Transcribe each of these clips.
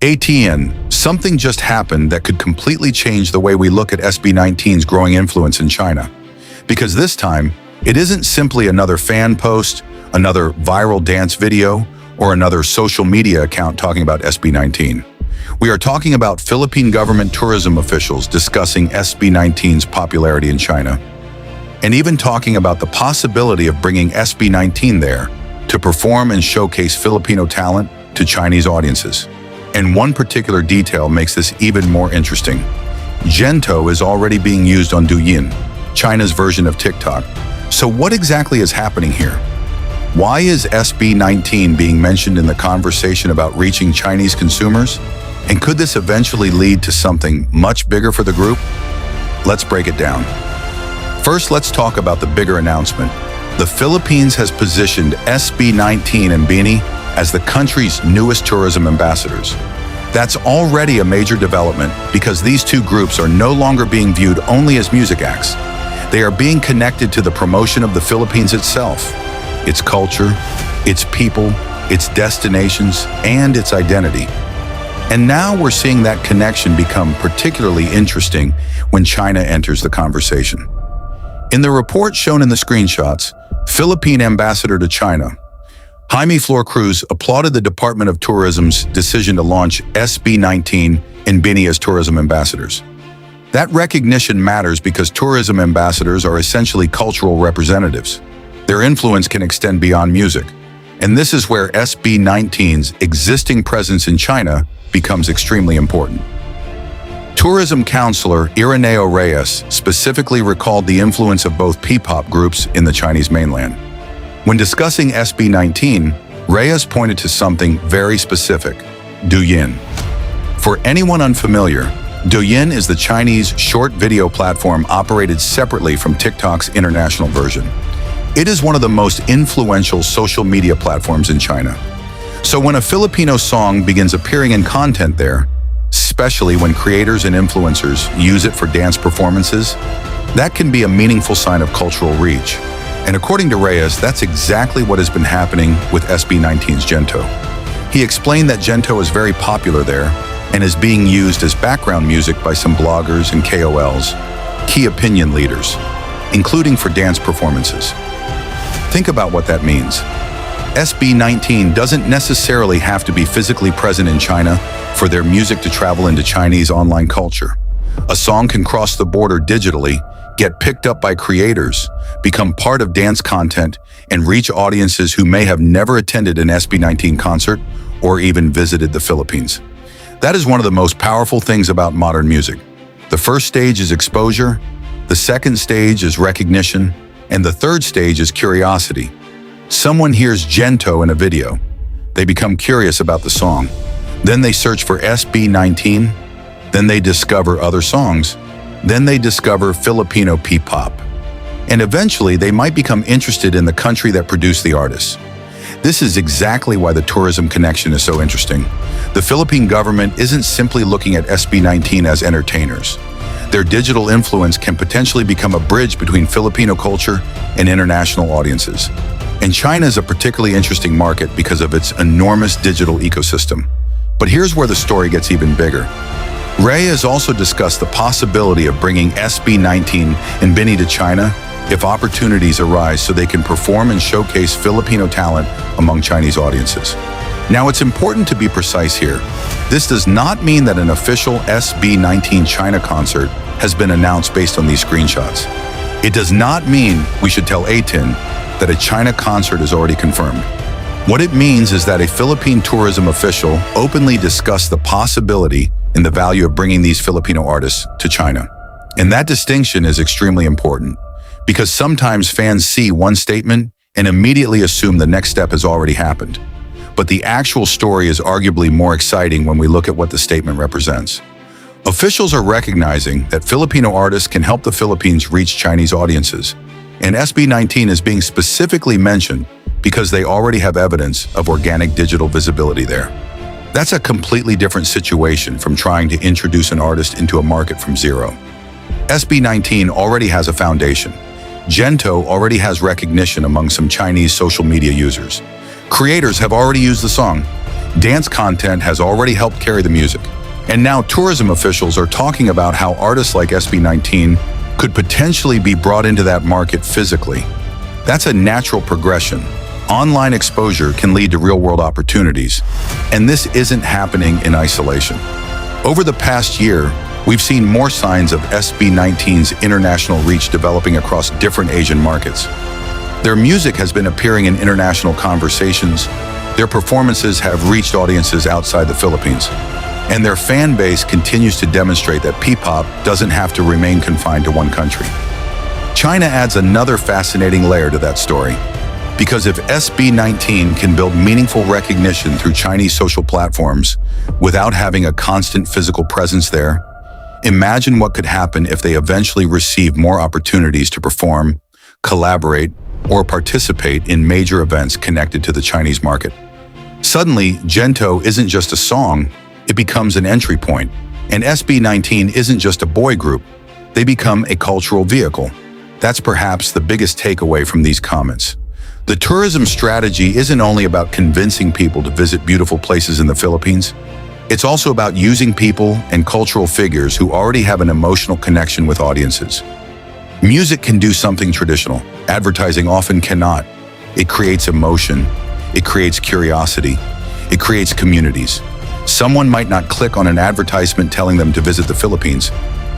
ATN, something just happened that could completely change the way we look at SB19's growing influence in China. Because this time, it isn't simply another fan post, another viral dance video, or another social media account talking about SB19. We are talking about Philippine government tourism officials discussing SB19's popularity in China, and even talking about the possibility of bringing SB19 there to perform and showcase Filipino talent to Chinese audiences. And one particular detail makes this even more interesting. GENTO is already being used on Douyin, China's version of TikTok. So what exactly is happening here? Why is SB19 being mentioned in the conversation about reaching Chinese consumers? And could this eventually lead to something much bigger for the group? Let's break it down. First, let's talk about the bigger announcement. The Philippines has positioned SB19 and BINI as the country's newest tourism ambassadors. That's already a major development because these two groups are no longer being viewed only as music acts. They are being connected to the promotion of the Philippines itself, its culture, its people, its destinations, and its identity. And now we're seeing that connection become particularly interesting when China enters the conversation. In the report shown in the screenshots, Philippine ambassador to China, Jaime Flor Cruz, applauded the Department of Tourism's decision to launch SB19 and BINI as tourism ambassadors. That recognition matters because tourism ambassadors are essentially cultural representatives. Their influence can extend beyond music, and this is where SB19's existing presence in China becomes extremely important. Tourism Counselor Ireneo Reyes specifically recalled the influence of both P-pop groups in the Chinese mainland. When discussing SB19, Reyes pointed to something very specific: Douyin. For anyone unfamiliar, Douyin is the Chinese short video platform operated separately from TikTok's international version. It is one of the most influential social media platforms in China. So when a Filipino song begins appearing in content there, especially when creators and influencers use it for dance performances, that can be a meaningful sign of cultural reach. And according to Reyes, that's exactly what has been happening with SB19's GENTO. He explained that GENTO is very popular there and is being used as background music by some bloggers and KOLs, key opinion leaders, including for dance performances. Think about what that means. SB19 doesn't necessarily have to be physically present in China for their music to travel into Chinese online culture. A song can cross the border digitally, get picked up by creators, become part of dance content, and reach audiences who may have never attended an SB19 concert or even visited the Philippines. That is one of the most powerful things about modern music. The first stage is exposure, the second stage is recognition, and the third stage is curiosity. Someone hears GENTO in a video. They become curious about the song. Then they search for SB19. Then they discover other songs. Then they discover Filipino P-pop. And eventually, they might become interested in the country that produced the artist. This is exactly why the tourism connection is so interesting. The Philippine government isn't simply looking at SB19 as entertainers. Their digital influence can potentially become a bridge between Filipino culture and international audiences. And China is a particularly interesting market because of its enormous digital ecosystem. But here's where the story gets even bigger. Reyes also discussed the possibility of bringing SB19 and BINI to China if opportunities arise so they can perform and showcase Filipino talent among Chinese audiences. Now, it's important to be precise here. This does not mean that an official SB19 China concert has been announced based on these screenshots. It does not mean we should tell ATN that a China concert is already confirmed. What it means is that a Philippine tourism official openly discussed the possibility and the value of bringing these Filipino artists to China. And that distinction is extremely important because sometimes fans see one statement and immediately assume the next step has already happened. But the actual story is arguably more exciting when we look at what the statement represents. Officials are recognizing that Filipino artists can help the Philippines reach Chinese audiences, and SB19 is being specifically mentioned because they already have evidence of organic digital visibility there. That's a completely different situation from trying to introduce an artist into a market from zero. SB19 already has a foundation. GENTO already has recognition among some Chinese social media users. Creators have already used the song. Dance content has already helped carry the music. And now tourism officials are talking about how artists like SB19 could potentially be brought into that market physically. That's a natural progression. Online exposure can lead to real-world opportunities, and this isn't happening in isolation. Over the past year, we've seen more signs of SB19's international reach developing across different Asian markets. Their music has been appearing in international conversations, their performances have reached audiences outside the Philippines, and their fan base continues to demonstrate that P-pop doesn't have to remain confined to one country. China adds another fascinating layer to that story, because if SB19 can build meaningful recognition through Chinese social platforms without having a constant physical presence there, imagine what could happen if they eventually receive more opportunities to perform, collaborate, or participate in major events connected to the Chinese market. Suddenly, GENTO isn't just a song, it becomes an entry point, and SB19 isn't just a boy group, they become a cultural vehicle. That's perhaps the biggest takeaway from these comments. The tourism strategy isn't only about convincing people to visit beautiful places in the Philippines, it's also about using people and cultural figures who already have an emotional connection with audiences. Music can do something traditional, advertising often cannot. It creates emotion, it creates curiosity, it creates communities. Someone might not click on an advertisement telling them to visit the Philippines,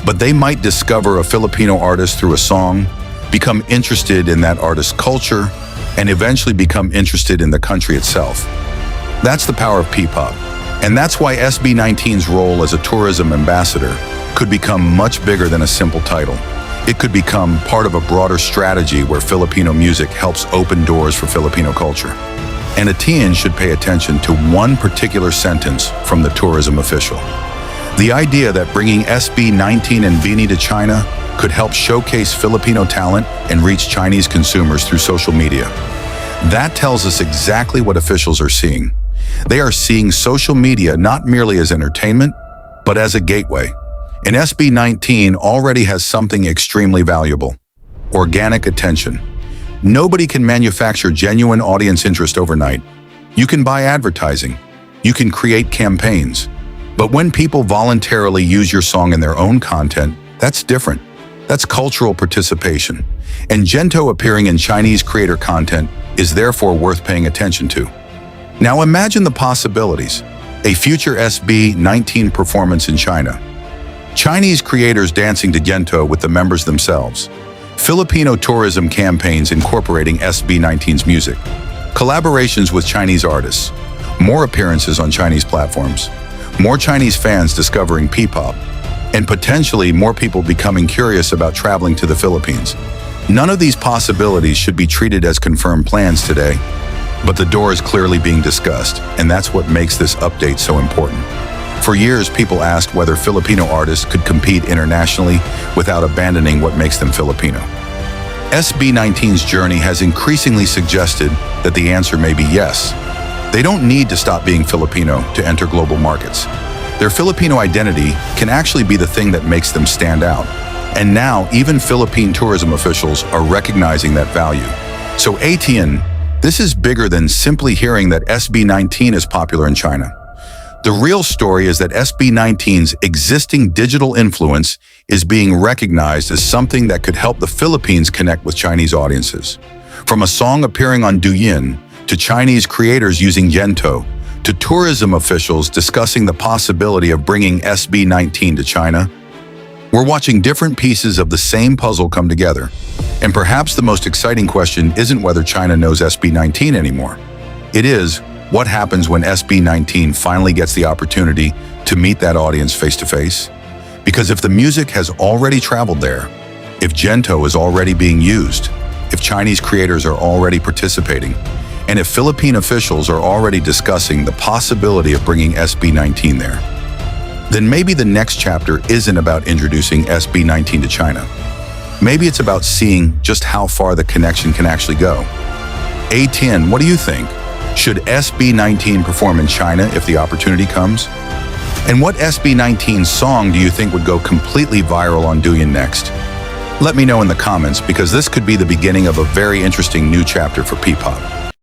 but they might discover a Filipino artist through a song, become interested in that artist's culture, and eventually become interested in the country itself. That's the power of P-pop, and that's why SB19's role as a tourism ambassador could become much bigger than a simple title. It could become part of a broader strategy where Filipino music helps open doors for Filipino culture. And Atian should pay attention to one particular sentence from the tourism official. The idea that bringing SB19 and BINI to China could help showcase Filipino talent and reach Chinese consumers through social media. That tells us exactly what officials are seeing. They are seeing social media not merely as entertainment, but as a gateway. And SB19 already has something extremely valuable: organic attention. Nobody can manufacture genuine audience interest overnight. You can buy advertising. You can create campaigns. But when people voluntarily use your song in their own content, that's different. That's cultural participation. And GENTO appearing in Chinese creator content is therefore worth paying attention to. Now imagine the possibilities. A future SB19 performance in China. Chinese creators dancing to GENTO with the members themselves. Filipino tourism campaigns incorporating SB19's music. Collaborations with Chinese artists. More appearances on Chinese platforms. More Chinese fans discovering P-pop. And potentially more people becoming curious about traveling to the Philippines. None of these possibilities should be treated as confirmed plans today, but the door is clearly being discussed, and that's what makes this update so important. For years, people asked whether Filipino artists could compete internationally without abandoning what makes them Filipino. SB19's journey has increasingly suggested that the answer may be yes. They don't need to stop being Filipino to enter global markets. Their Filipino identity can actually be the thing that makes them stand out. And now, even Philippine tourism officials are recognizing that value. So Atian, this is bigger than simply hearing that SB19 is popular in China. The real story is that SB19's existing digital influence is being recognized as something that could help the Philippines connect with Chinese audiences. From a song appearing on Douyin, to Chinese creators using GENTO, to tourism officials discussing the possibility of bringing SB19 to China, we're watching different pieces of the same puzzle come together. And perhaps the most exciting question isn't whether China knows SB19 anymore. It is, what happens when SB19 finally gets the opportunity to meet that audience face-to-face? Because if the music has already traveled there, if GENTO is already being used, if Chinese creators are already participating, and if Philippine officials are already discussing the possibility of bringing SB19 there, then maybe the next chapter isn't about introducing SB19 to China. Maybe it's about seeing just how far the connection can actually go. A10, what do you think? Should SB19 perform in China if the opportunity comes? And what SB19 song do you think would go completely viral on Douyin next? Let me know in the comments, because this could be the beginning of a very interesting new chapter for P-pop.